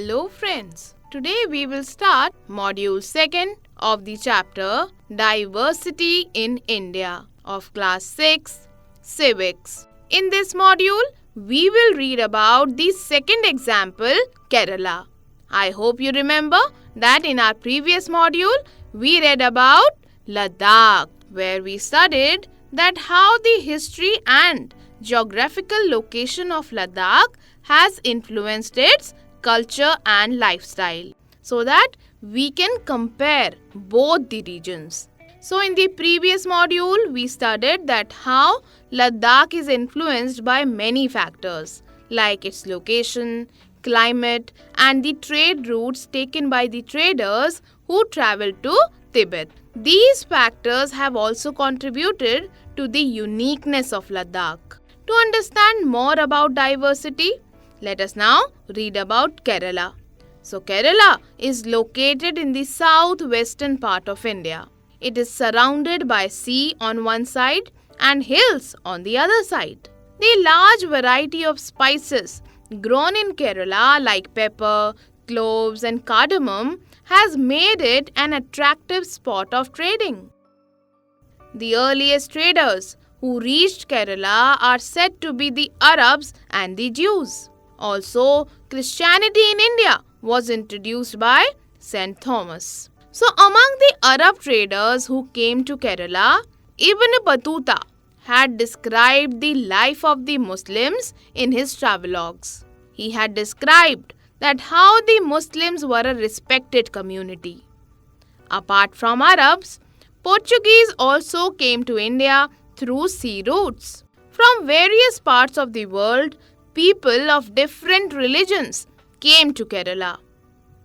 Hello friends, today we will start module 2nd of the chapter Diversity in India of class 6 Civics. In this module, we will read about the second example Kerala. I hope you remember that in our previous module, we read about Ladakh, where we studied that how the history and geographical location of Ladakh has influenced its culture and lifestyle, so that we can compare both the regions. So in the previous module, we studied that how Ladakh is influenced by many factors like its location, climate and the trade routes taken by the traders who traveled to Tibet. These factors have also contributed to the uniqueness of Ladakh. To understand more about diversity, let us now read about Kerala. So Kerala is located in the southwestern part of India. It is surrounded by sea on one side and hills on the other side. The large variety of spices grown in Kerala like pepper, cloves and cardamom has made it an attractive spot of trading. The earliest traders who reached Kerala are said to be the Arabs and the Jews. Also, Christianity in India was introduced by St. Thomas. So, among the Arab traders who came to Kerala, Ibn Battuta had described the life of the Muslims in his travelogues. He had described that how the Muslims were a respected community. Apart from Arabs, Portuguese also came to India through sea routes. From various parts of the world, people of different religions came to Kerala.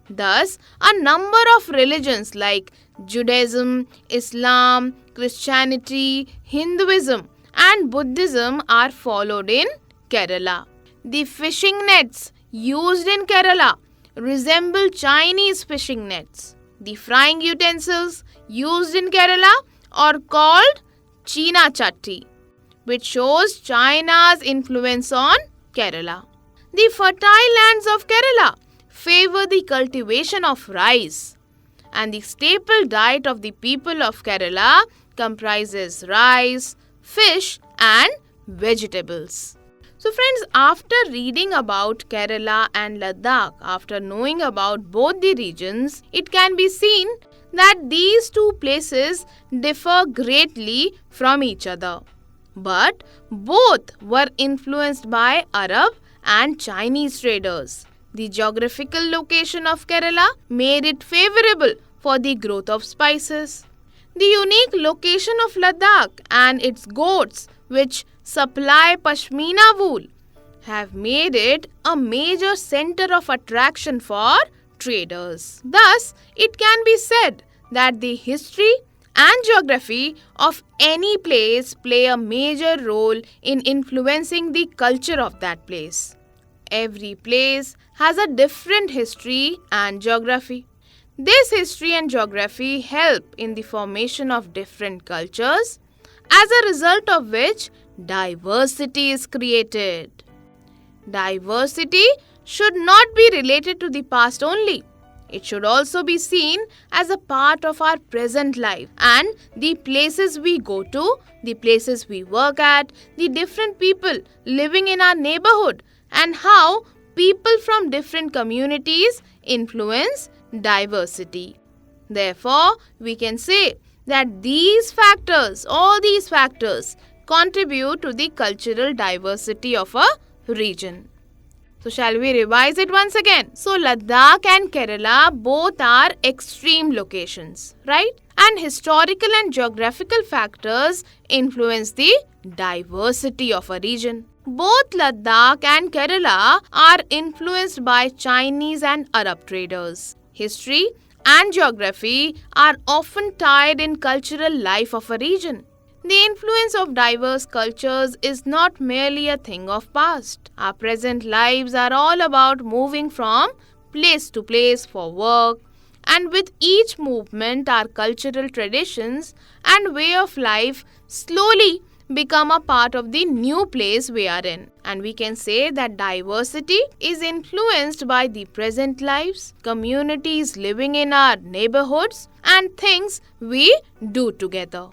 Thus, a number of religions like Judaism, Islam, Christianity, Hinduism and Buddhism are followed in Kerala. The fishing nets used in Kerala resemble Chinese fishing nets. The frying utensils used in Kerala are called China Chatti, which shows China's influence on Kerala. The fertile lands of Kerala favor the cultivation of rice, and the staple diet of the people of Kerala comprises rice, fish and vegetables. So friends, after reading about Kerala and Ladakh, after knowing about both the regions, it can be seen that these two places differ greatly from each other. But both were influenced by Arab and Chinese traders. The geographical location of Kerala made it favorable for the growth of spices. The unique location of Ladakh and its goats, which supply pashmina wool, have made it a major center of attraction for traders. Thus, it can be said that the history and geography of any place play a major role in influencing the culture of that place. Every place has a different history and geography. This history and geography help in the formation of different cultures, as a result of which diversity is created. Diversity should not be related to the past only. It should also be seen as a part of our present life and the places we go to, the places we work at, the different people living in our neighborhood, and how people from different communities influence diversity. Therefore, we can say that all these factors contribute to the cultural diversity of a region. So shall we revise it once again? So Ladakh and Kerala both are extreme locations, right? And historical and geographical factors influence the diversity of a region. Both Ladakh and Kerala are influenced by Chinese and Arab traders. History and geography are often tied in cultural life of a region. The influence of diverse cultures is not merely a thing of past. Our present lives are all about moving from place to place for work, and with each movement our cultural traditions and way of life slowly become a part of the new place we are in. And we can say that diversity is influenced by the present lives, communities living in our neighborhoods, and things we do together.